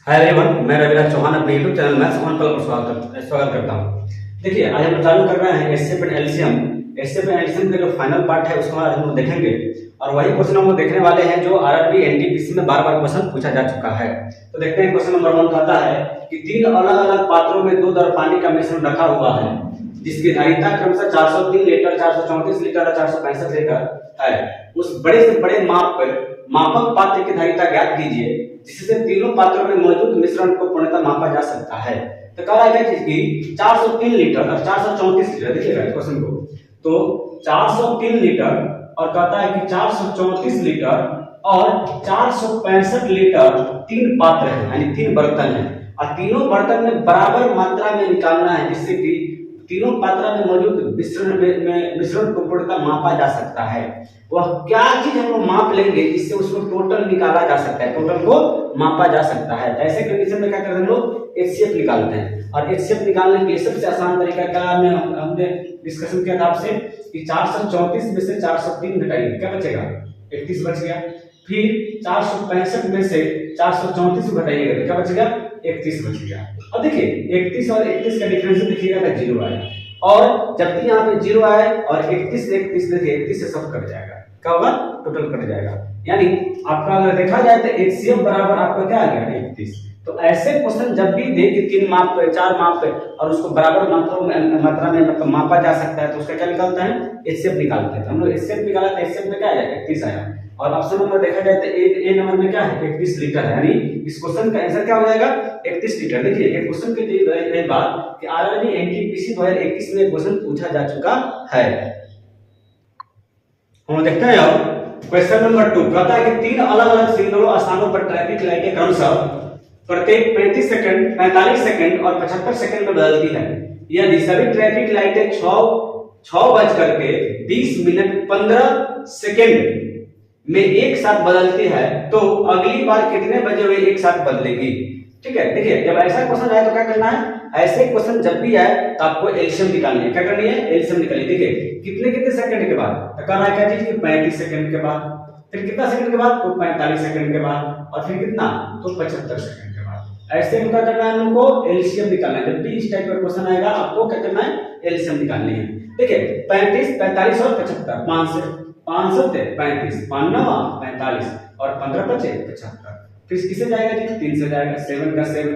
Hi everyone, मैं रविराज चौहान अपने YouTube channel में सोहन पल पर स्वागत करता हूँ। देखिए, आज हम चालू कर रहे हैं HCF and LCM. HCF and LCM का जो फाइनल पार्ट है उसको आज हम लोग देखेंगे और वही क्वेश्चन हम लोग देखने वाले हैं जो आरआरबी एनटीपीसी में बार बार क्वेश्चन पूछा जा चुका है। तो देखते हैं, क्वेश्चन नंबर 1 कहता है कि 3 अलग अलग पात्रों में दूध और पानी का मिश्रण रखा हुआ है जिसकी धारिता क्रमशः 403 लीटर, 434 लीटर और 465 लीटर है। उस बड़े से बड़े मापक पात्र की धारिता ज्ञात कीजिए जिससे तीनों पात्रों में मौजूद मिश्रण को पूर्णतः मापा जा सकता है। तो कह रहा है कि 403 लीटर और 434 लीटर, देखिएगा क्वेश्चन को, तो 403 लीटर और कहता है कि 434 लीटर और 465 लीटर तीन पात्र हैं, यानी तीन बर्तन हैं और तीनों बर्तन में बराबर मात्रा में निकालना है जिससे कि तीनों पात्रा में मौजूद मिश्रण को पूर्णतः मापा जा सकता है। वह क्या चीज हम लोग माप लेंगे जिससे उसको टोटल निकाला जा सकता है, टोटल को मापा जा सकता है। ऐसे कंडीशन में क्या करते हैं हम लोग, एचसीएफ निकालते हैं और एचसीएफ निकालने के लिए सबसे आसान तरीका क्या हमने डिस्कशन किया था आपसे कि 434 में से 403 घटाइए, क्या बचेगा, 31 बच गया। फिर 465 में से 434 घटाइएगा तो क्या बचेगा, 31 बच गया। अब देखिए 31 और 31 का डिफरेंस देखिएगा तो 0 आया और जब भी यहाँ पे 0 आए और 31 से 31 देखिए 31 से सब कट जाएगा, क्या होगा, टोटल कट जाएगा। यानी आपका अगर देखा जाए तो एचसीएफ बराबर आपका क्या आ गया, 31। तो ऐसे क्वेश्चन जब भी दे कि 3 माप पे 4 माप पे और उसको बराबर मात्रा में मतलब मापा जा सकता है तो उसका क्या निकालता है, एचसीएफ निकालते हैं। तो हम लोग एचसीएफ निकाला तो एचसीएफ में क्या आया, 31 आया और ऑप्शन नंबर देखा जाए तो ए नंबर में क्या है, 31 लीटर है। यानी इस क्वेश्चन का आंसर क्या हो जाएगा, 31 लीटर। देखिए एक क्वेश्चन के बाद कि आरआरबी एनटीपीसी 2021 में क्वेश्चन पूछा जा चुका है। हम देखते हैं अब क्वेश्चन नंबर 2 कहता है कि 3 अलग अलग सिग्नलों स्थानों पर ट्रैफिक लाइटें क्रमशः प्रत्येक 35 सेकंड, 45 सेकंड और 75 सेकंड में बदलती है। यदि सभी ट्रैफिक लाइटें 6:20 सेकंड में एक साथ बदलती है तो अगली बार कितने बजे वे एक साथ बदलेगी। ठीक है, देखिए जब ऐसा क्वेश्चन आए तो क्या करना है, ऐसे क्वेश्चन जब भी आए तो आपको एलसीएम निकालनी है। क्या करनी है, एलसीएम निकालिए। देखिए कितने सेकंड के बाद, तो करना है क्या चीज कि 35 सेकंड के बाद, फिर कितना सेकंड के बाद, तो 45 सेकंड के बाद और फिर कितना, तो 75 सेकंड के बाद। ऐसे क्या करना है, हमको एलसीएम निकालना है। जब भी इस टाइप का क्वेश्चन आएगा आपको क्या करना है, एलसीएम निकालनी है। देखिए 35, 45 और 75, 5 से 35, 5 9 45 और 15 बचे 75। फिर किसे जाएगा जी, 3 से जाएगा, 7 का 7,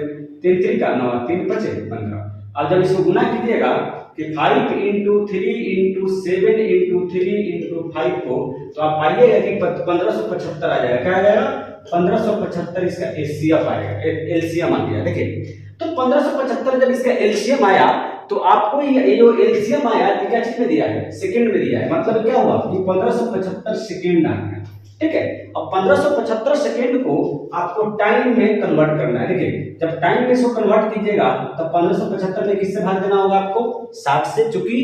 3 3 का 9, 3 बचे 15। अब जब इसको गुना कीजिएगा कि 5 × 3 × 7 × 3 × 5 को, तो आप पाइएगा कि 1575 आ जाएगा। क्या आ जाएगा, 1575 इसका एचसीएफ आएगा, एलसीएम आ गया। देखिए तो 1575 जब इसका एलसीएम आया तो आपको ये जो एलसीएम आया क्या चीज में दिया है, सेकंड में दिया है। मतलब क्या हुआ कि 1575 सेकंड आ गया। ठीक है, अब 1575 सेकंड को आपको टाइम में कन्वर्ट करना है। देखिए जब टाइम में इसको कन्वर्ट कीजिएगा तो 1575 में किससे भाग देना होगा आपको, 60 से, चूंकि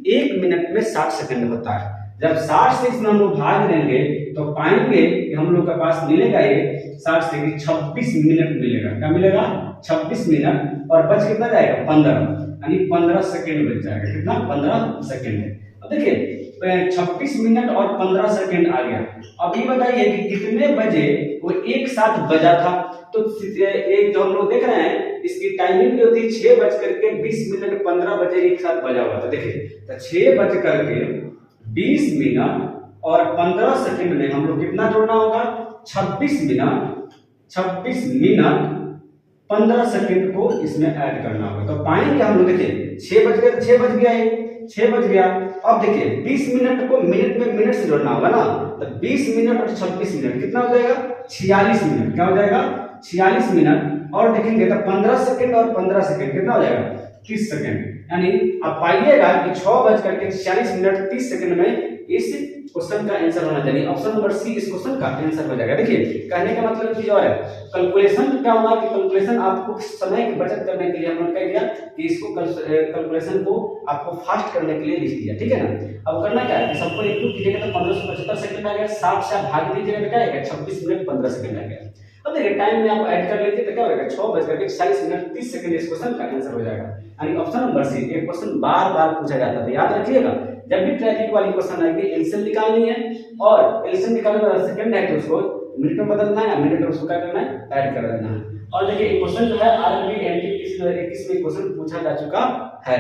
1 मिनट में 60 सेकंड होता है। जब 60 से इसमें हम लोग भाग देंगे तो पाएंगे कि हम लोग के पास मिलेगा ये 60 से 26 मिनट मिलेगा। क्या मिलेगा, 26 मिनट और बच कितना जाएगा, 15, यानी 15 सेकंड बच जाएगा। कितना, 15 सेकंड है। अब देखिए 26 मिनट और 15 सेकंड आ गया। अभी बताइए कि कितने बजे वो एक साथ बजा था। तो एक जो हम लोग देख रहे हैं इसकी टाइमिंग जो थी 6:20 15 बजे एक साथ बजा हुआ था। देखिए तो 6:20 और 15 सेकंड में हम लोग कितना जोड़ना होगा, 26 मिनट 15 सेकंड को इसमें ऐड करना होगा। तो पाएंगे हम लोग, देखिए 6 बज गए, 6 बज गया, 6 बज गया। अब देखिए 20 मिनट को मिनट में मिनट से जोड़ना होगा ना, तो 20 मिनट और 26 मिनट कितना हो जाएगा, 46 मिनट। क्या हो जाएगा, 46 मिनट। और देखेंगे तो 15 सेकंड और 15 सेकंड कितना हो जाएगा, 30 सेकंड। यानी आप पाइएगा कि 6:46 30 सेकंड में इस क्वेश्चन का आंसर होना चाहिए। ऑप्शन नंबर सी इस क्वेश्चन का आंसर हो जाएगा। देखिए कहने का मतलब चीज और है, कैलकुलेशन क्या होगा कि कैलकुलेशन आपको समय की बचत करने के लिए हम लोग क्या किया कि इसको कैलकुलेशन को आपको फास्ट करने के लिए लिख दिया। ठीक है ना। अब करना क्या है, सबको इंटू कीजिएगा तो 1575 सेकंड आ गया, 60 से भाग दीजिएगा तो क्या आएगा, 26 मिनट 15 सेकंड आ गया। अब देखिए टाइम में आप ऐड कर लीजिए तो क्या होगा, 6:40 30 सेकंड इस क्वेश्चन का आंसर हो जाएगा। यानी ऑप्शन नंबर सी। एक क्वेश्चन बार बार पूछा जाता है, याद रखिएगा जब भी ट्रैफिक वाली क्वेश्चन आएगी एलसीएम निकालनी है और एलसीएम निकालने का सेकंड है तो उसको मिनट में बदलना है, मिनट में उसको क्या करना है, ऐड कर देना है। और देखिए क्वेश्चन जो है RBNT 21 में क्वेश्चन पूछा जा चुका है।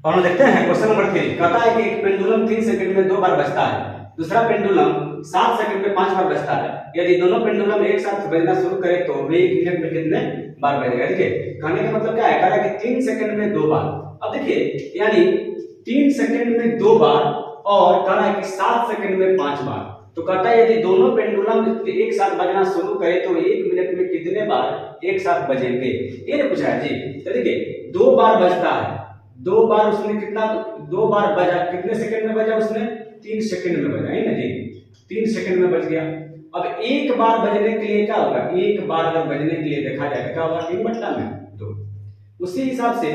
और हम देखते हैं क्वेश्चन नंबर 3 कहता है कि एक पेंडुलम 3 सेकंड में 2 बार बजता है, दूसरा पेंडुलम 7 सेकंड में 5 बार बजता है। यदि दोनों पेंडुलम एक साथ बजना शुरू करे तो वे 1 मिनट में कितने बार बजेगा। देखिए कहने का मतलब क्या है, कह रहा है कि 3 सेकंड में 2 बार। अब देखिए यानी 3 सेकंड में 2 बार और कह रहा है कि 7 सेकंड में 5 बार। तो कहता है यदि दोनों पेंडुलम एक साथ बजना शुरू करे तो 1 मिनट में कितने बार एक साथ बजेंगे, ये नहीं पूछा है जी। तो देखिए 2 बार बजता है, 2 बार उसने कितना 2 बार बजा, कितने सेकंड में बजा उसने, 3 सेकंड में बजा, है ना जी, 3 सेकंड में बज गया। अब एक बार बजने के लिए क्या होगा, एक बार अगर बजने के लिए देखा जाए क्या होगा, 3 बट्टा में 2। उसी हिसाब से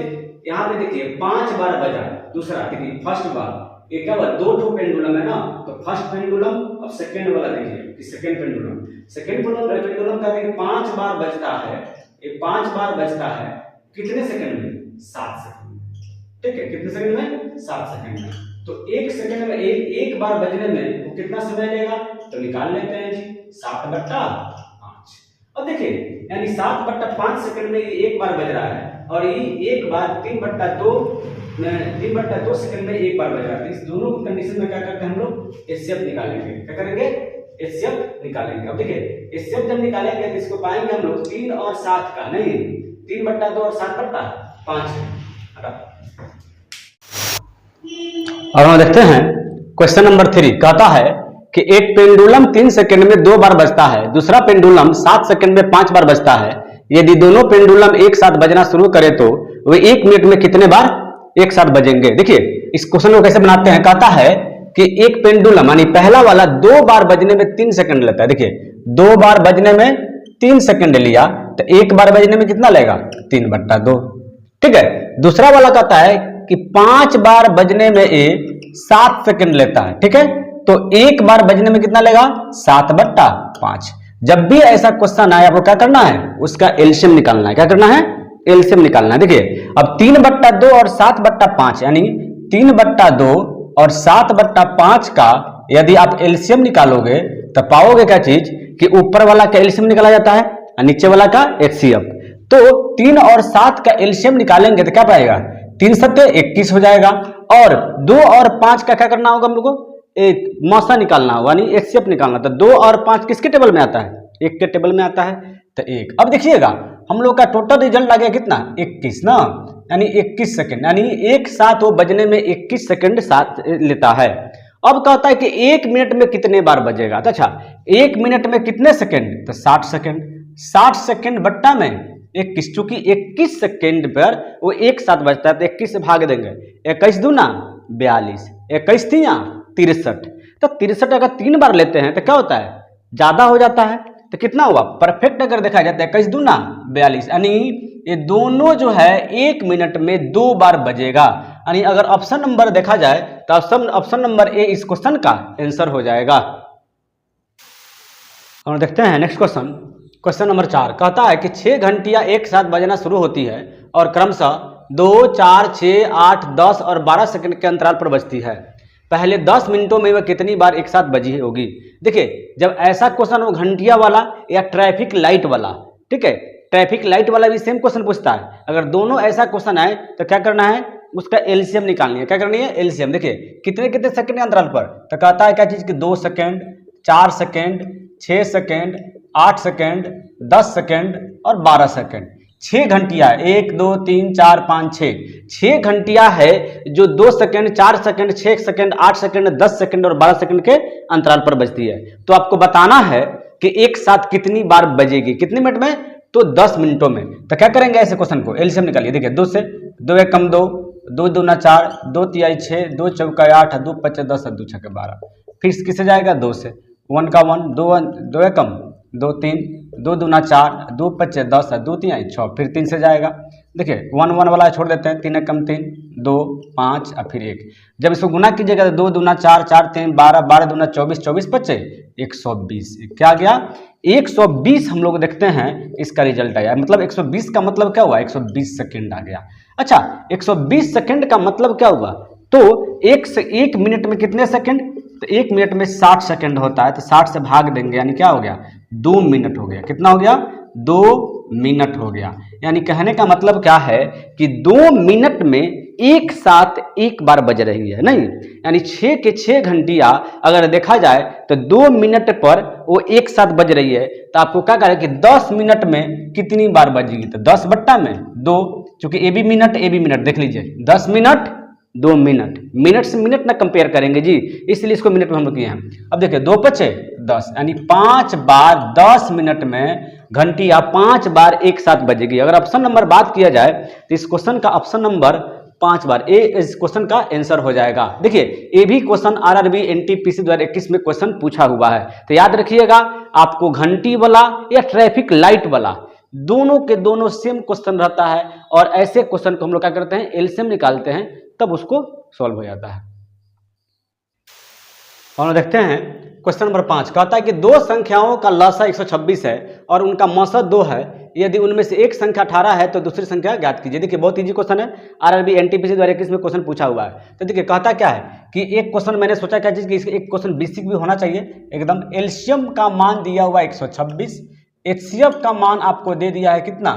यहाँ पे देखिए 5 बार बजा, दूसरा देखिए फर्स्ट बार एक क्या हुआ, 2 पेंडुलम है ना, तो फर्स्ट पेंडुलम अब सेकंड वाला देखिए कि सेकंड पेंडुलम का देखिए 5 बार बजता है, ये 5 बार बजता है कितने सेकंड में, 7 सेकंड में, ठीक है, कितने सेकंड में, 7 सेकंड में। तो 1 सेकंड में एक बार बजने में वो कितना समय लेगा, तो निकाल लेते हैं जी 7/5। अब देखिए यानी 7/5 सेकंड में एक बार बज रहा है और ये एक बार 3/2 सेकंड में एक बार बज रहा है। इस दोनों कंडीशन में क्या करते हैं हम लोग, एचसीएफ निकालेंगे। क्या करेंगे, एचसीएफ निकालेंगे। अब देखिए एचसीएफ जब निकालेंगे तो इसको पाएंगे हम लोग 3 और 7 का, नहीं 3/2 और 7/5। और हम देखते हैं क्वेश्चन नंबर 3 कहता है कि एक पेंडुलम 3 सेकंड में 2 बार बजता है, दूसरा पेंडुलम 7 सेकंड में 5 बार बजता है। यदि दोनों पेंडुलम एक साथ बजना शुरू करे तो वे 1 मिनट में कितने बार एक साथ बजेंगे। देखिए इस क्वेश्चन को कैसे बनाते हैं, कहता है कि एक पेंडुलम यानी पहला वाला 2 बार बजने में 3 सेकंड लेता है। देखिए 2 बार बजने में 3 सेकंड लिया तो एक बार बजने में कितना लेगा, 3/2, ठीक है। दूसरा वाला कहता है कि 5 बार बजने में ये 7 सेकंड लेता है, ठीक है, तो एक बार बजने में कितना लेगा, 7/5। जब भी ऐसा क्वेश्चन आए आपको क्या करना है, उसका एलसीएम निकालना है। क्या करना है, एलसीएम निकालना है। देखिए अब 3/2 और 7/5 यानी 3/2 और 7/5 का यदि आप एलसीएम निकालोगे तो पाओगे क्या चीज कि ऊपर वाला का एलसीएम निकाला जाता है और नीचे वाला का एचसीएफ। तो 3 और 7 का एलसीएम निकालेंगे तो क्या पाएगा, 3 7 21 हो जाएगा। और 2 और 5 का क्या करना होगा हम लोग को, एक मौसा निकालना होगा यानी एचसीएफ निकालना। तो 2 और 5 किसके टेबल में आता है, 1 के टेबल में आता है, तो 1। अब देखिएगा हम लोग का टोटल रिजल्ट आ गया कितना, 21 ना, यानी 21 सेकंड, यानी एक साथ वो बजने में 21 सेकंड साथ लेता है। अब कहता है कि 1 मिनट में कितने बार बजेगा। तो अच्छा 1 मिनट में कितने सेकंड, तो 60 सेकंड। 60 सेकंड बट्टा में 21, चूंकि 21 सेकंड पर वो एक साथ बजता है तो 21 से भाग देंगे, 21 दूना 42, 21 3 63। तो 63 अगर 3 बार लेते हैं तो क्या होता है, ज्यादा हो जाता है। तो कितना हुआ, परफेक्ट अगर देखा जाता है 21 दूना 42, यानी ये दोनों जो है 1 मिनट में 2 बार बजेगा। यानी अगर ऑप्शन नंबर देखा जाए तो ऑप्शन नंबर ए इस क्वेश्चन का आंसर हो जाएगा। और देखते हैं नेक्स्ट क्वेश्चन, क्वेश्चन नंबर 4 कहता है कि 6 घंटियां एक साथ बजना शुरू होती है और क्रमशः 2, 4, 6, 8, 10 और 12 सेकंड के अंतराल पर बजती है। पहले 10 मिनटों में वह कितनी बार एक साथ बजी होगी। देखिए जब ऐसा क्वेश्चन हो घंटिया वाला या ट्रैफिक लाइट वाला, ठीक है, ट्रैफिक लाइट वाला भी सेम क्वेश्चन पूछता है। अगर दोनों ऐसा क्वेश्चन आए तो क्या करना है, उसका एलसीएम निकालनी है। क्या करनी है, एलसीएम। देखिए कितने कितने सेकंड के अंतराल पर, तो कहता है क्या चीज कि 2 second, 4 second, 6 second, 8 second, 10 second और 12 सेकंड। 6 घंटिया, 1 2 3 4 5 6 घंटिया है जो 2 second, 4 second, 6 second, 8 second, 10 second और 12 सेकंड के अंतराल पर बजती है। तो आपको बताना है कि एक साथ कितनी बार बजेगी, कितने मिनट में, तो 10 मिनटों में। तो क्या करेंगे ऐसे क्वेश्चन को, एलसीएम निकालिए। देखिए 2 से 2 1 कम 2, 2 दूना 4, 2 तिहाई 6, 2 चौका 8, 2 5 10, 2 छक्के 12। फिर किससे जाएगा, 2 से, 1 का 1, 2 1 कम 2 3, 2 दूना 4, 2 5 10, 2 तिहाई 6, फिर 3 से जाएगा। देखिए 1 1 वाला छोड़ देते हैं, 3 कम 3, 2 5 और फिर 1। जब इसको गुना कीजिएगा तो 2 दूना 4, 4 3 12, 12 दूना 24, 24 5 120। क्या आ गया, 120 हम लोग देखते हैं इसका रिजल्ट आया। मतलब 120 का मतलब क्या हुआ, 120 सेकंड आ गया। अच्छा 120 सेकंड का मतलब क्या हुआ, तो 1 मिनट में कितने सेकंड, तो 1 मिनट में 60 सेकंड होता है, तो 60 से भाग देंगे यानी क्या हो गया 2 मिनट हो गया। कितना हो गया 2 मिनट हो गया। यानी कहने का मतलब क्या है कि 2 मिनट में एक साथ एक बार बज रही है, नहीं यानी 6 के 6 घंटिया अगर देखा जाए तो 2 मिनट पर वो एक साथ बज रही है, तो आपको क्या करें कि 10 मिनट में कितनी बार बजेगी, तो 10 बट्टा में 2, चूंकि ए बी मिनट देख लीजिए 10 मिनट 2 मिनट, मिनट से मिनट ना कंपेयर करेंगे जी, इसलिए इसको मिनट में हम लोग किए हैं। अब देखिए 2 पचे 10 यानी 5 बार 10 मिनट में घंटिया 5 बार एक साथ बजेगी। अगर ऑप्शन नंबर बात किया जाए तो इस क्वेश्चन का ऑप्शन नंबर 5 बार ए इस क्वेश्चन का आंसर हो जाएगा। देखिए ये भी क्वेश्चन आरआरबी एनटीपीसी 2021 में क्वेश्चन पूछा हुआ है, तो याद रखिएगा आपको घंटी वाला या ट्रैफिक लाइट वाला दोनों के दोनों सेम क्वेश्चन रहता है, और ऐसे क्वेश्चन को हम लोग क्या करते हैं एलसीएम निकालते हैं तब उसको सॉल्व हो जाता है। हम लोग देखते हैं क्वेश्चन नंबर 5 कहता है कि दो संख्याओं का लसा 126 है और उनका मौसत 2 है, यदि उनमें से एक संख्या 18 है तो दूसरी संख्या ज्ञात कीजिए। देखिए बहुत इजी क्वेश्चन है, आरआरबी एनटीपीसी 2021 में क्वेश्चन पूछा हुआ है। तो देखिए कहता क्या है कि एक क्वेश्चन मैंने सोचा क्या चीज कि एक क्वेश्चन बेसिक भी होना चाहिए एकदम। एलसीएम का मान दिया हुआ 126, एचसीएफ का मान आपको दे दिया है कितना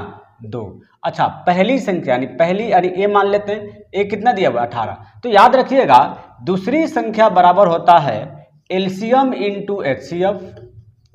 2। अच्छा पहली संख्या यानी ए मान लेते हैं, ए कितना दिया हुआ 18, तो याद रखिएगा दूसरी संख्या बराबर होता है एलसीएम इंटू एचसीएफ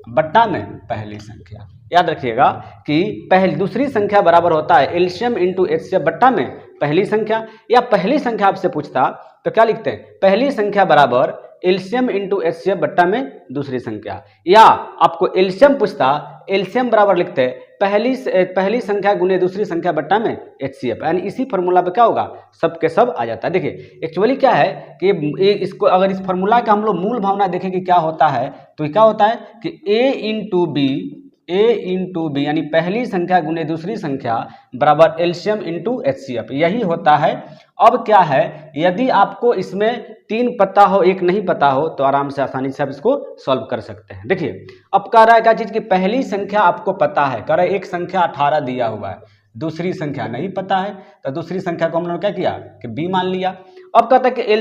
बट्टा में पहली संख्या। याद रखिएगा कि दूसरी संख्या बराबर होता है एलसीएम इंटू एचसीएफ बट्टा में पहली संख्या, या पहली संख्या आपसे पूछता तो क्या लिखते हैं पहली संख्या बराबर एलसीएम इंटू एचसीएफ बट्टा में दूसरी संख्या, या आपको एलसीएम पूछता एलसीएम बराबर लिखते हैं पहली संख्या गुने दूसरी संख्या बट्टा में एचसीएफ, यानी इसी फॉर्मूला पे क्या होगा सब के सब आ जाता है। देखिए एक्चुअली क्या है कि इसको अगर इस फॉर्मूला का हम लोग मूल भावना देखें कि क्या होता है, तो क्या होता है कि ए इंटू बी यानी पहली संख्या गुने दूसरी संख्या बराबर एलसीएम इंटू एचसीएफ, यही होता है। अब क्या है यदि आपको इसमें 3 पता हो 1 नहीं पता हो तो आराम से आसानी से आप इसको सॉल्व कर सकते हैं। देखिए अब कह रहा है क्या चीज की पहली संख्या आपको पता है, कह रहा है एक संख्या 18 दिया हुआ है, दूसरी संख्या नहीं पता है, तो दूसरी संख्या को हम लोग क्या किया कि बी मान लिया। अब कहता है कि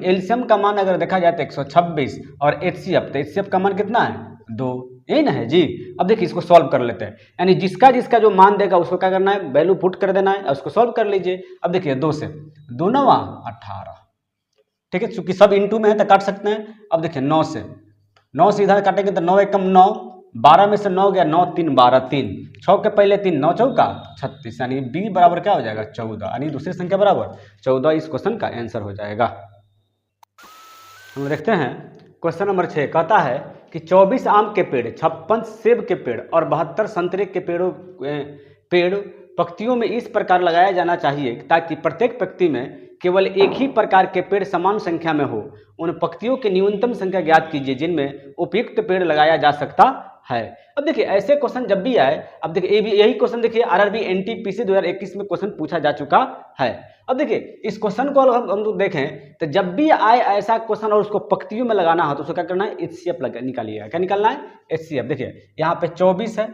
एलसीएम का मान अगर देखा जाए तो 126 और एचसीएफ, तो एचसीएफ का मान कितना है 2, यही ना है जी। अब देखिए इसको सॉल्व कर लेते हैं, यानी जिसका जो मान देगा उसको क्या करना है वैल्यू पुट कर देना है और उसको सॉल्व कर लीजिए। अब देखिए 2 से 2 9 18, ठीक है चूंकि सब इंटू में है तो काट सकते हैं। अब देखिए 9 से इधर काटेंगे तो 9 एकम 9, 12 में से 9 गया 9 3 12 3, 6 के पहले 3 9 चौका 36, यानी बी बराबर क्या हो जाएगा 14, यानी दूसरी संख्या बराबर 14 इस क्वेश्चन का आंसर हो जाएगा। हम देखते हैं क्वेश्चन नंबर 6 कहता है कि 24 आम के पेड़, 56 सेब के पेड़ और 72 संतरे के पेड़ पंक्तियों में इस प्रकार लगाया जाना चाहिए ताकि प्रत्येक पंक्ति में केवल एक ही प्रकार के पेड़ समान संख्या में हो। उन पंक्तियों की न्यूनतम संख्या ज्ञात कीजिए जिनमें उपयुक्त पेड़ लगाया जा सकता है। अब देखिए ऐसे क्वेश्चन जब भी आए, अब देखिए यही क्वेश्चन देखिए आरआरबी एनटीपीसी 2021 में क्वेश्चन पूछा जा चुका है। अब देखिए इस क्वेश्चन को हम लोग देखें तो जब भी आए ऐसा क्वेश्चन और उसको पंक्तियों में लगाना हो तो उसको क्या करना है एचसीएफ निकालिएगा। क्या निकालना है एचसीएफ। देखिए यहाँ पे 24 है,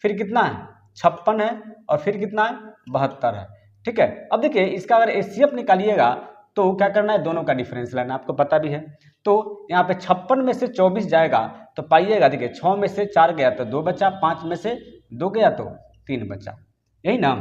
फिर कितना है 56 है और फिर कितना है 72 है, ठीक है। अब देखिए इसका अगर एचसीएफ निकालिएगा तो क्या करना है दोनों का डिफरेंस लेना, आपको पता भी है। तो यहाँ पे 56 में से 24 जाएगा तो पाइएगा देखिए 6 में से 4 गया तो 2 बचा, 5 में से 2 गया तो 3 बचा, यही ना।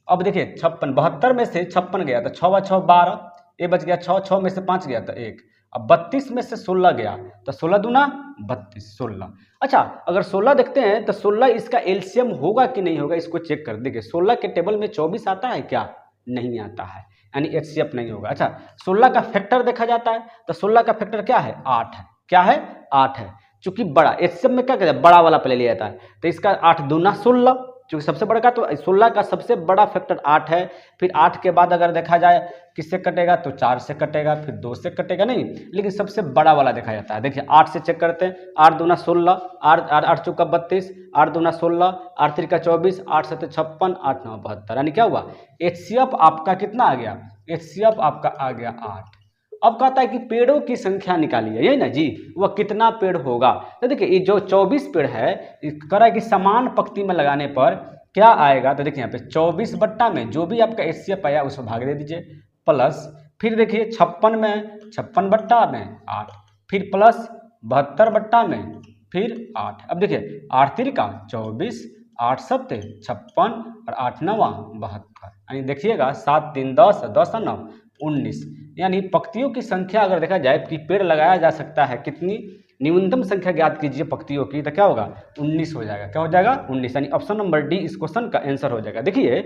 अब देखिए 56 72 में से 56 गया तो 6 6 12, ये बच गया 6 में से 5 गया तो 1। अब 32 में से 16 गया तो 16 दूना 32 16। अच्छा अगर 16 देखते हैं तो 16 इसका एलसीएम होगा कि नहीं होगा इसको चेक कर। देखिए 16 के टेबल में 24 आता है क्या, नहीं आता है, यानी एचसीएफ नहीं होगा। अच्छा 16 का फैक्टर देखा जाता है तो 16 का फैक्टर क्या है 8 है, क्या है 8 है। चूंकि बड़ा एचसीएफ में क्या कहते हैं बड़ा वाला पहले लिया जाता है, तो इसका 8 दूना 16, चूंकि सबसे बड़ा का तो 16 का सबसे बड़ा फैक्टर 8 है। फिर 8 के बाद अगर देखा जाए किससे कटेगा तो 4 से कटेगा, फिर 2 से कटेगा नहीं, लेकिन सबसे बड़ा वाला देखा जाता है। देखिए 8 से चेक करते हैं, 8 दूना 16, 8 चौका 32, 8 दूना 16, 8 3 का 24, 8 7 56, 8 9 72, यानी क्या हुआ एचसीएफ आपका कितना आ गया, एचसीएफ आपका आ गया 8। अब कहता है कि पेड़ों की संख्या निकालिए, यही ना जी, वह कितना पेड़ होगा। तो देखिए ये जो 24 पेड़ है कह रहा है कि समान पंक्ति में लगाने पर क्या आएगा, तो देखिए यहाँ पे 24 बट्टा में जो भी आपका एचसीएफ आया उसको भाग दे दीजिए, प्लस फिर देखिए 56 में 56 बट्टा में 8, फिर प्लस 72 बट्टा में फिर 8। अब देखिए 8 तिरिका 24, 8 सत्ते 56 और 8 नवा 72, यानी देखिएगा 7 3 10, 10 9 19, यानी पंक्तियों की संख्या अगर देखा जाए कि पेड़ लगाया जा सकता है कितनी, न्यूनतम संख्या ज्ञात कीजिए पंक्तियों की, तो क्या होगा 19 हो जाएगा। क्या हो जाएगा 19, यानी ऑप्शन नंबर डी इस क्वेश्चन का आंसर हो जाएगा। देखिए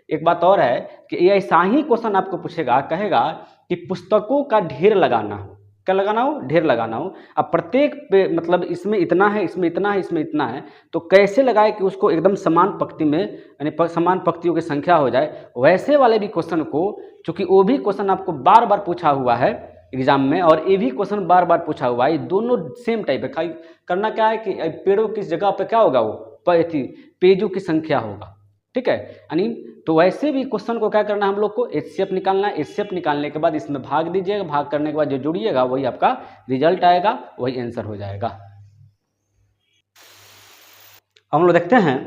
एक बात और है कि ये ऐसा ही क्वेश्चन आपको पूछेगा, कहेगा कि पुस्तकों का ढेर लगाना हो, क्या लगाना हो, ढेर लगाना हो। अब प्रत्येक पे मतलब इसमें इतना है, इसमें इतना है, इसमें इतना है, तो कैसे लगाए कि उसको एकदम समान पंक्ति में यानी समान पंक्तियों की संख्या हो जाए। वैसे वाले भी क्वेश्चन को, चूंकि वो भी क्वेश्चन आपको बार बार पूछा हुआ है एग्जाम में और ये भी क्वेश्चन बार बार पूछा हुआ है, ये दोनों सेम टाइप है। खाली करना क्या है कि पेड़ों की जगह पे क्या होगा, वो पेजों की संख्या होगा, ठीक है। यानी तो वैसे भी क्वेश्चन को क्या करना है, हम लोग को एचसीएफ निकालना है। एचसीएफ निकालने के बाद इसमें भाग दीजिएगा, भाग करने के बाद जो जुड़िएगा वही आपका रिजल्ट आएगा, वही आंसर हो जाएगा। हम लोग देखते हैं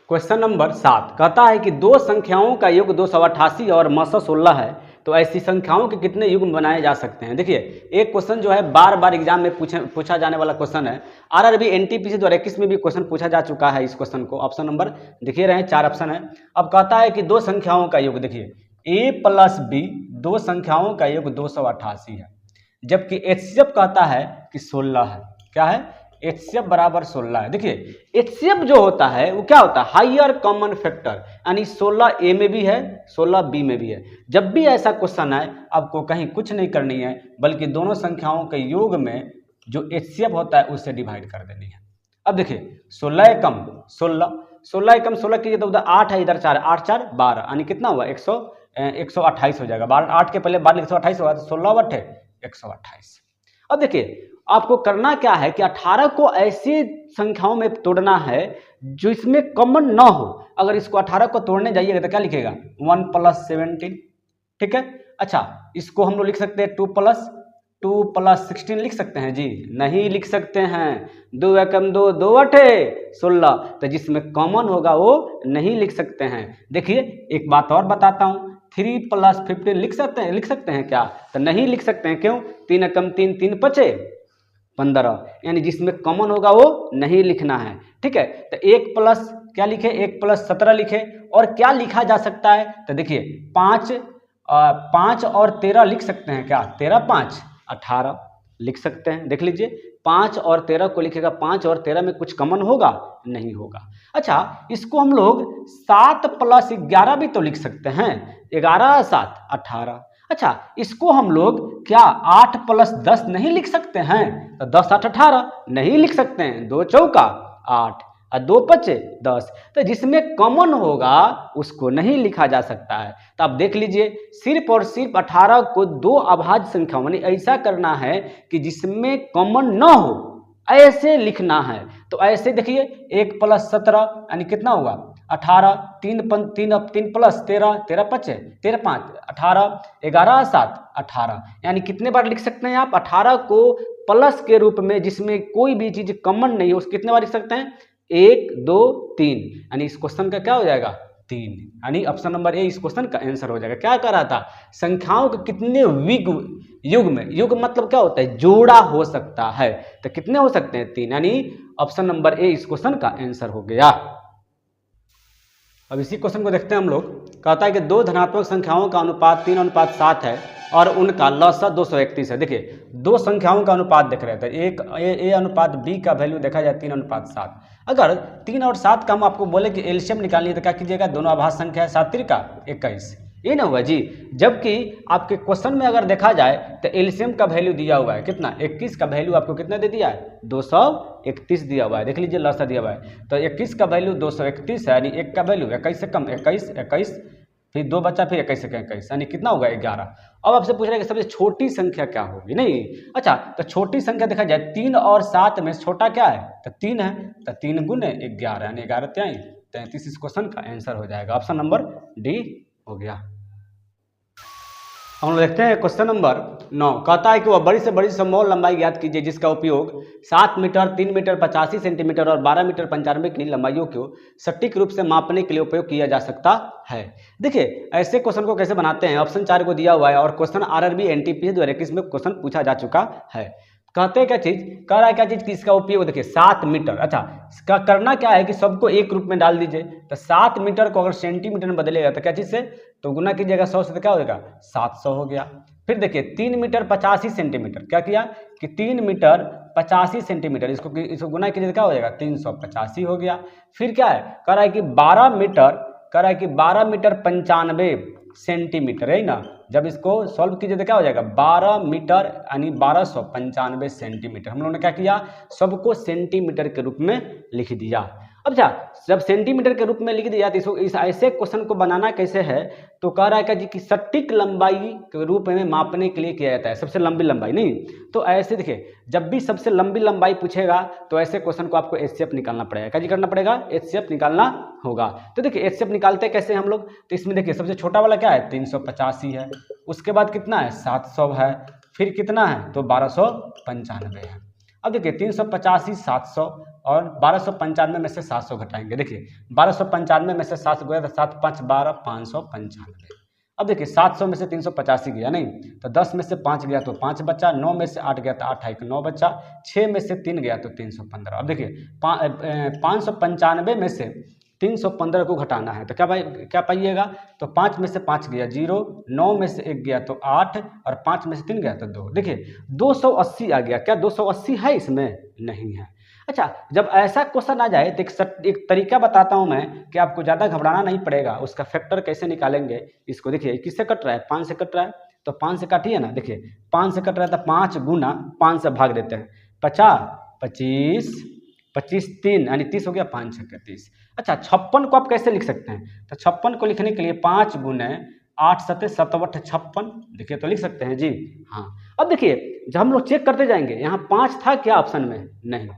क्वेश्चन नंबर 7, कहता है कि दो संख्याओं का योग 288 और मसा 16 है, तो ऐसी संख्याओं के कितने युग्म बनाए जा सकते हैं। देखिए एक क्वेश्चन जो है बार बार एग्जाम में पूछा जाने वाला क्वेश्चन है। आरआरबी एनटीपीसी 2021 में भी क्वेश्चन पूछा जा चुका है इस क्वेश्चन को। ऑप्शन नंबर दिखे रहे हैं, 4 ऑप्शन है। अब कहता है कि दो संख्याओं का योग, देखिए a प्लस बी, दो संख्याओं का योग 288 है, जबकि एचसीएफ कहता है कि 16 है। क्या है, एचसीएफ बराबर 16 है। देखिए एचसीएफ जो होता है वो क्या होता है, हायर कॉमन फैक्टर, यानी 16 ए में भी है 16 बी में भी है। जब भी ऐसा क्वेश्चन आए आपको कहीं कुछ नहीं करनी है, बल्कि दोनों संख्याओं के योग में जो एचसीएफ होता है उससे डिवाइड कर देनी है। अब देखिए 16 कम 16, 16 कम 16 कीजिए तो उधर 8 है, इधर 4, 8 4 12, यानी कितना हुआ 128 हो जाएगा। 8 के पहले 12 128 होगा, तो 16 बटे 128। अब देखिए आपको करना क्या है कि 18 को ऐसी संख्याओं में तोड़ना है जो इसमें कॉमन ना हो। अगर इसको 18 को तोड़ने जाइएगा तो क्या लिखेगा 1 प्लस 17, ठीक है। अच्छा इसको हम लोग लिख सकते हैं 2 प्लस 16 लिख सकते हैं जी, नहीं लिख सकते हैं। 2 एकम 2, 2 अठे 16, तो जिसमें कॉमन होगा वो नहीं लिख सकते हैं। देखिए एक बात और बताता हूँ, 3 प्लस 15 लिख सकते हैं क्या, तो नहीं लिख सकते हैं। क्यों, 3 एकम 3, 3 पचे 15, यानी जिसमें कॉमन होगा वो नहीं लिखना है, ठीक है। तो 1 प्लस क्या लिखे, 1 प्लस 17 लिखे। और क्या लिखा जा सकता है, तो देखिए 5 और 13 लिख सकते हैं क्या, 13 5 18 लिख सकते हैं। देख लीजिए 5 और 13 को लिखेगा, 5 और 13 में कुछ कॉमन होगा, नहीं होगा। अच्छा इसको हम लोग 7 प्लस 11 भी तो लिख सकते हैं, 11 7 18। अच्छा इसको हम लोग क्या 8 प्लस 10 नहीं लिख सकते हैं, तो 10 8 18 नहीं लिख सकते हैं। 2 चौका 8 और 2 पचे 10, तो जिसमें कॉमन होगा उसको नहीं लिखा जा सकता है। तो आप देख लीजिए सिर्फ और सिर्फ 18 को दो अभाज्य संख्या यानी ऐसा करना है कि जिसमें कॉमन न हो, ऐसे लिखना है। तो ऐसे देखिए 1 प्लस 17 यानी कितना होगा 18, 3 प्लस 13, 13 पचे 13 5 18, 11 7 18, यानी कितने बार लिख सकते हैं आप 18 को प्लस के रूप में, जिसमें कोई भी चीज कॉमन नहीं है, उसको कितने बार लिख सकते हैं 1 2 3, यानी इस क्वेश्चन का क्या हो जाएगा 3, यानी ऑप्शन नंबर ए इस क्वेश्चन का आंसर हो जाएगा। क्या कर रहा था, संख्याओं के कितने युग मतलब क्या होता है, जोड़ा हो सकता है, तो कितने हो सकते हैं 3, यानी ऑप्शन नंबर ए इस क्वेश्चन का आंसर हो गया। अब इसी क्वेश्चन को देखते हैं हम लोग। कहता है कि दो धनात्मक संख्याओं का अनुपात 3:7 है और उनका लसा 231 है। देखिए दो संख्याओं का अनुपात देख रहे थे, एक ए अनुपात बी का वैल्यू देखा जाए 3:7। अगर 3 और 7 का हम आपको बोले कि एलसीएम निकालिए तो क्या कीजिएगा, दोनों अभाज्य संख्या है, 7 3 21, ये ना हुआ जी। जबकि आपके क्वेश्चन में अगर देखा जाए तो एलसीएम का वैल्यू दिया हुआ है कितना, 21 का वैल्यू आपको कितना दे दिया है 231 दिया हुआ है। देख लीजिए लसा दिया हुआ है, तो 21 का वैल्यू 231 है, यानी 1 का वैल्यू 21 से कम 21, फिर 2 बचा, फिर 21 से 21, यानी कितना होगा 11। अब आपसे पूछ रहे हैं कि सबसे छोटी संख्या क्या होगी, नहीं अच्छा तो छोटी संख्या देखा जाए 3 और 7 में छोटा क्या है, तो 3 है, तो 3 गुने 11 यानी 11 33 इस क्वेश्चन का आंसर हो जाएगा। ऑप्शन नंबर डी हो गया। हम लोग देखते हैं क्वेश्चन नंबर 9। कहता है कि वह बड़ी से बड़ी संभव लंबाई ज्ञात कीजिए जिसका उपयोग 7 मीटर, 3 मीटर 85 सेंटीमीटर और 12 मीटर 95 की लंबाइयों को सटीक रूप से मापने के लिए उपयोग किया जा सकता है। देखिए ऐसे क्वेश्चन को कैसे बनाते हैं, ऑप्शन 4 को दिया हुआ है और क्वेश्चन आरआरबी एनटीपीसी 2021 में क्वेश्चन पूछा जा चुका है। कहते हैं क्या चीज, कह रहा है क्या चीज कि इसका उपयोग देखिए 7 मीटर। अच्छा, इसका करना क्या है कि सबको एक रूप में डाल दीजिए, तो 7 मीटर को अगर सेंटीमीटर में बदलेगा तो क्या चीज से, तो गुना कीजिएगा 100 से, तो क्या हो जाएगा 700 हो गया। फिर देखिए 3 मीटर 85 सेंटीमीटर, क्या किया कि 3 मीटर 85 सेंटीमीटर, इसको गुना कीजिए क्या हो जाएगा 385 हो गया। फिर क्या है, कह रहा है कि 12 मीटर, कह रहा है कि 12 मीटर 95 सेंटीमीटर है ना, जब इसको सॉल्व कीजिए तो क्या हो जाएगा 12 मीटर यानी 1295 सेंटीमीटर। हम लोगों ने क्या किया, सबको सेंटीमीटर के रूप में लिख दिया। अब अच्छा, जब सेंटीमीटर के रूप में लिख दिया तो इसको इस ऐसे क्वेश्चन को बनाना कैसे है, तो कह रहा है कि सटीक लंबाई के रूप में मापने के लिए किया जाता है, सबसे लंबी लंबाई नहीं। तो ऐसे देखिए, जब भी सबसे लंबी लंबाई पूछेगा तो ऐसे क्वेश्चन को आपको एचसीएफ निकालना पड़ेगा। क्या जी करना पड़ेगा, एचसीएफ निकालना होगा। तो देखिए एचसीएफ निकालते कैसे हम लोग, तो इसमें देखिए सबसे छोटा वाला क्या है 385 है, उसके बाद कितना है 700 है, फिर कितना है तो 1295 है। अब देखिए 385 700 और 1295 में से 700 घटाएंगे। देखिए 1295 में से 700 गया तो 7 5 12 595। अब देखिए 700 में से 385 गया नहीं, तो 10 में से 5 गया तो 5 बचा, 9 में से 8 गया तो 8 1 9 बचा, 6 में से 3 गया तो 315। अब देखिए 595 में से 315 को घटाना है तो क्या पाइएगा, तो 5 में से 5 गया 0, 9 में से 1 गया तो 8 और 5 में से 3 गया तो 2। देखिए 280 आ गया। क्या 280 है इसमें, नहीं है। अच्छा, जब ऐसा क्वेश्चन आ जाए तो एक तरीका बताता हूं मैं कि आपको ज़्यादा घबराना नहीं पड़ेगा। उसका फैक्टर कैसे निकालेंगे, इसको देखिए किससे कट रहा है 5 से कट रहा है, तो 5 से काटिए ना। देखिए 5 से कट रहा है तो 5 गुना 5 से भाग देते हैं, 50 25 25 3 यानी 30 हो गया, 5 6 30। अच्छा 56 को आप कैसे लिख सकते हैं, तो 56 को लिखने के लिए 5 गुने 8 7 7 56, देखिए तो लिख सकते हैं जी हाँ। अब देखिए जब हम लोग चेक करते जाएंगे, यहाँ 5 था क्या ऑप्शन में, नहीं।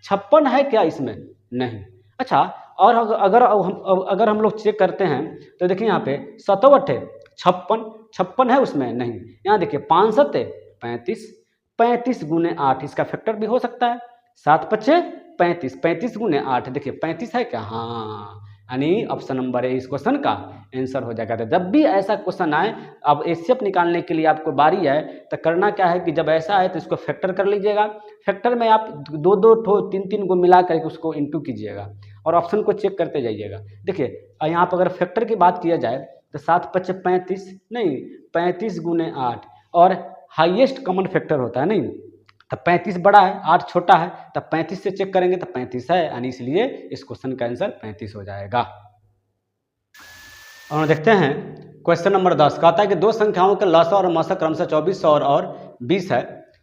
56 है क्या इसमें, नहीं। अच्छा, और अगर हम लोग चेक करते हैं तो देखिए यहाँ पे 7 56 है उसमें, नहीं। यहाँ देखिए 5 7 35 35 गुने 8, इसका फैक्टर भी हो सकता है, 7 5 35 35 गुने 8, देखिए 35 है क्या, हाँ, यानी ऑप्शन नंबर ए इस क्वेश्चन का आंसर हो जाएगा। तो जब भी ऐसा क्वेश्चन आए, अब एचसीएफ निकालने के लिए आपको बारी है, तो करना क्या है कि जब ऐसा आए तो इसको फैक्टर कर लीजिएगा। फैक्टर में आप 2 ठो 3 को मिला करके उसको इंटू कीजिएगा और ऑप्शन को चेक करते जाइएगा। देखिए यहाँ पर अगर फैक्टर की बात किया जाए तो 7 5 35 नहीं, 35 गुने 8, और हाईएस्ट कॉमन फैक्टर होता है नहीं, तो 35 बड़ा है 8 छोटा है, तब 35 से चेक करेंगे तो 35 है, यानी इसलिए इस क्वेश्चन का आंसर 35 हो जाएगा। और देखते हैं क्वेश्चन नंबर 10, कहता है कि दो संख्याओं का लसा और मसा क्रमशः 2400 और 20 है।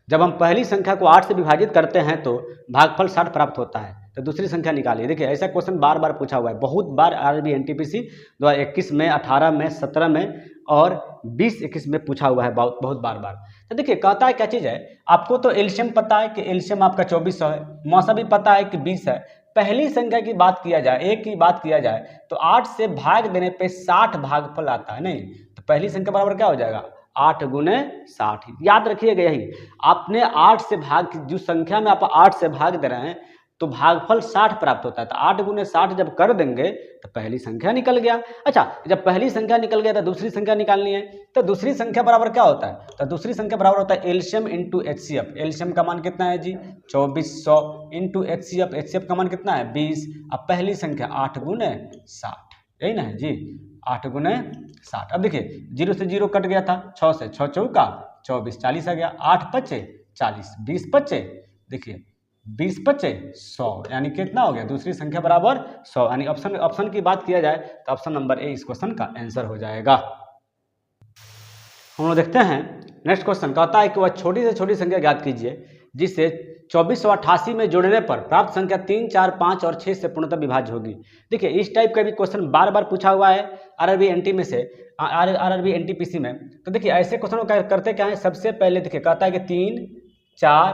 जब हम पहली संख्या को 8 से विभाजित करते हैं तो भागफल 60 प्राप्त होता है, तो दूसरी संख्या निकालिए। देखिए ऐसा क्वेश्चन बार बार पूछा हुआ है, बहुत बार आरआरबी एनटीपीसी 2021 में, 18 में, 17 में और 20-21 में पूछा हुआ है, बहुत बार बार। तो देखिए कहता है क्या चीज़ है, आपको तो एलसीएम पता है कि एलसीएम आपका 2400 है, मौसा भी पता है कि 20 है। पहली संख्या की बात किया जाए, एक की बात किया जाए तो 8 से भाग देने पे 60 भागफल आता है नहीं, तो पहली संख्या बराबर क्या हो जाएगा 8 गुने 60। याद रखिएगा यही, आपने 8 से भाग, जो संख्या में आप 8 से भाग दे रहे हैं तो भागफल 60 प्राप्त होता है, तो 8 गुने 60 जब कर देंगे तो पहली संख्या निकल गया। अच्छा, जब पहली संख्या निकल गया तो दूसरी संख्या निकालनी है, तो दूसरी संख्या बराबर क्या होता है, तो दूसरी संख्या बराबर होता है एलसीएम इंटू एचसीएफ। एलसीएम का मान कितना है जी 2400 इंटू एचसीएफ, एचसीएफ का मान कितना है 20। अब पहली संख्या 8 गुने 60, यही ना है जी 8 गुने 60। अब देखिए 0 से 0 कट गया था, 6 से 6 चौका 24, 40 आ गया, 8 पचे 40, 20 पचे देखिए 20 पचे 100, यानी कितना हो गया दूसरी संख्या बराबर 100, यानी ऑप्शन की बात किया जाए तो ऑप्शन नंबर ए इस क्वेश्चन का आंसर हो जाएगा। हम लोग देखते हैं नेक्स्ट क्वेश्चन, कहता है कि वह छोटी से छोटी संख्या ज्ञात कीजिए जिससे 2488 में जोड़ने पर प्राप्त संख्या 3 4 5 और 6 से पूर्णतः विभाज्य होगी। देखिए इस टाइप का भी क्वेश्चन बार बार पूछा हुआ है आरआरबी एनटी में से, आरआरबी एनटीपीसी में। तो देखिए ऐसे क्वेश्चन को करते क्या है, सबसे पहले देखिए कहता है कि 3 4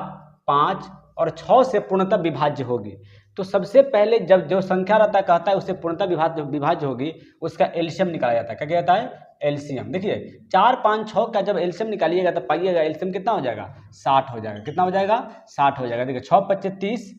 5 और 6 से पूर्णतः विभाज्य होगी। तो सबसे पहले जब जो संख्या रहता है कहता है उससे पूर्णतः विभाज्य होगी, उसका एलसीएम निकाला जाता है। क्या कहता है एलसीएम। देखिए 4 5 6 का जब एलसीएम निकालिएगा तो पाइएगा एलसीएम कितना हो जाएगा 60 हो जाएगा। कितना हो जाएगा 60 हो जाएगा। देखिए 6 5 30,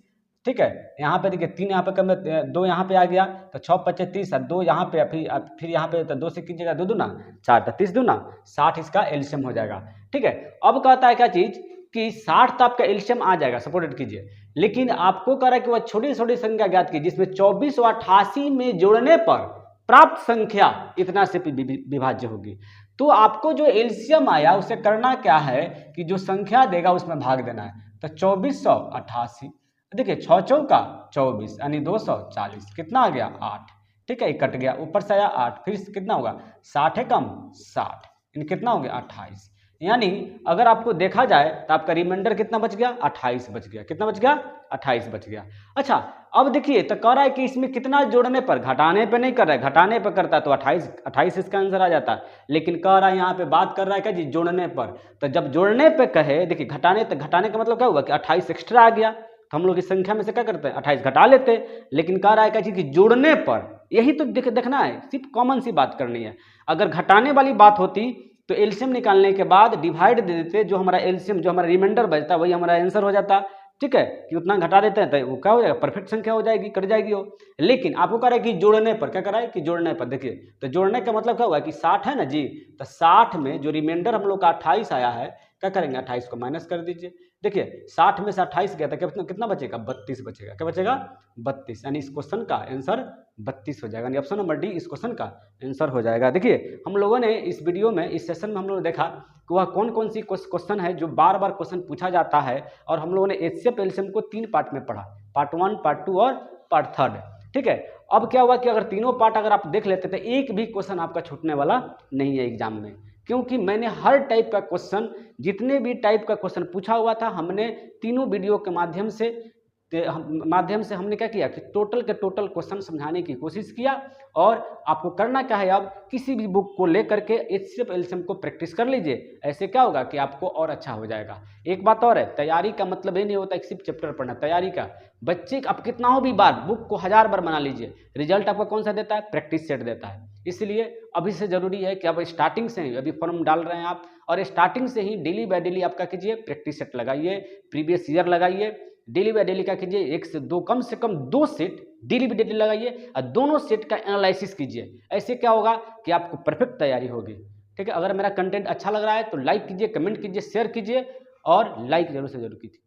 ठीक है, यहाँ पे देखिए 3 यहाँ पे कम, 2 यहाँ पे आ गया तो 6 5 30 और 2 यहाँ पे, फिर यहाँ पे तो 2 से कीजिएगा 2 दूना 4, तो 30 दूना 60 इसका एलसीएम हो जाएगा। ठीक है, अब कहता है क्या चीज कि 60 तो आपका एलसीएम आ जाएगा, सपोर्टेड कीजिए, लेकिन आपको कह रहा है कि वह छोटी छोटी संख्या ज्ञात की जिसमें 24 और 88 में जोड़ने पर प्राप्त संख्या इतना से विभाज्य होगी। तो आपको जो एलसीएम आया उसे करना क्या है कि जो संख्या देगा उसमें भाग देना है। तो 2488, देखिए 6 चौका 24 यानी 240, कितना आ गया 8, ठीक है, कट गया, ऊपर से आया 8, फिर कितना होगा 60 है कम 60, यानी कितना हो गया 28। यानी अगर आपको देखा जाए तो आपका रिमाइंडर कितना बच गया 28 बच गया, कितना बच गया 28 बच गया। अच्छा अब देखिए तो कह रहा है कि इसमें कितना जोड़ने पर, घटाने पे नहीं कर रहा है, घटाने पे करता है तो 28 इसका आंसर आ जाता है, लेकिन कह रहा है यहाँ पे बात कर रहा है क्या जी जोड़ने पर। तो जब जोड़ने पे कहे, देखिए घटाने, तो घटाने का मतलब क्या हुआ कि 28 एक्स्ट्रा आ गया, तो हम लोग इस संख्या में से क्या करते हैं 28 घटा लेते हैं, लेकिन कह रहा है क्या चीज कि जोड़ने पर, यही तो देखना है, सिर्फ कॉमन सी बात करनी है। अगर घटाने वाली बात होती तो एलसीएम निकालने के बाद डिवाइड दे देते, जो हमारा एलसीएम, जो हमारा रिमाइंडर बचता वही हमारा आंसर हो जाता, ठीक है, कि उतना घटा देते हैं तो वो क्या हो जाएगा, परफेक्ट संख्या हो जाएगी, कट जाएगी वो। लेकिन आपको कह रहा है कि जोड़ने पर, क्या कर रहा है कि जोड़ने पर, देखिए तो जोड़ने का मतलब क्या हुआ कि 60 है ना जी, तो 60 में जो रिमाइंडर हम लोग का 28 आया है, क्या करेंगे 28 को माइनस कर दीजिए। देखिए 60 में से 28 गया था, कितना बचेगा 32 बचेगा, क्या बचेगा 32, यानी इस क्वेश्चन का आंसर 32 हो जाएगा, यानी ऑप्शन नंबर डी इस क्वेश्चन का आंसर हो जाएगा। देखिए हम लोगों ने इस वीडियो में, इस सेशन में हम लोगों ने देखा कि वह कौन कौन सी क्वेश्चन है जो बार बार क्वेश्चन पूछा जाता है, और हम लोगों ने एचसीएफ एलसीएम को 3 पार्ट में पढ़ा, पार्ट 1, पार्ट 2 और पार्ट 3, ठीक है। अब क्या हुआ कि अगर तीनों पार्ट अगर आप देख लेते तो एक भी क्वेश्चन आपका छूटने वाला नहीं है एग्जाम में, क्योंकि मैंने हर टाइप का क्वेश्चन, जितने भी टाइप का क्वेश्चन पूछा हुआ था, हमने तीनों वीडियो के माध्यम से हमने क्या किया कि टोटल के टोटल क्वेश्चन समझाने की कोशिश किया। और आपको करना क्या है, अब किसी भी बुक को लेकर के एचसीएफ एलसीएम को प्रैक्टिस कर लीजिए, ऐसे क्या होगा कि आपको और अच्छा हो जाएगा। एक बात और है, तैयारी का मतलब ये नहीं होता कि सिर्फ चैप्टर पढ़ना, तैयारी का बच्चे आप कितना हो भी बार बुक को 1000 बार बना लीजिए, रिजल्ट आपका कौन सा देता है, प्रैक्टिस सेट देता है। इसलिए अभी से जरूरी है कि अब स्टार्टिंग से ही, अभी फॉर्म डाल रहे हैं आप, और स्टार्टिंग से ही डेली बाय डेली आपका कीजिए, प्रैक्टिस सेट लगाइए, प्रीवियस ईयर लगाइए, डेली बाय डेली क्या कीजिए, 1 से 2, कम से कम 2 सेट डेली बाय डेली लगाइए, और दोनों सेट का एनालिसिस कीजिए। ऐसे क्या होगा कि आपको परफेक्ट तैयारी होगी, ठीक है। अगर मेरा कंटेंट अच्छा लग रहा है तो लाइक कीजिए, कमेंट कीजिए, शेयर कीजिए, और लाइक जरूर से जरूर कीजिए।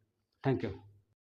Thank you.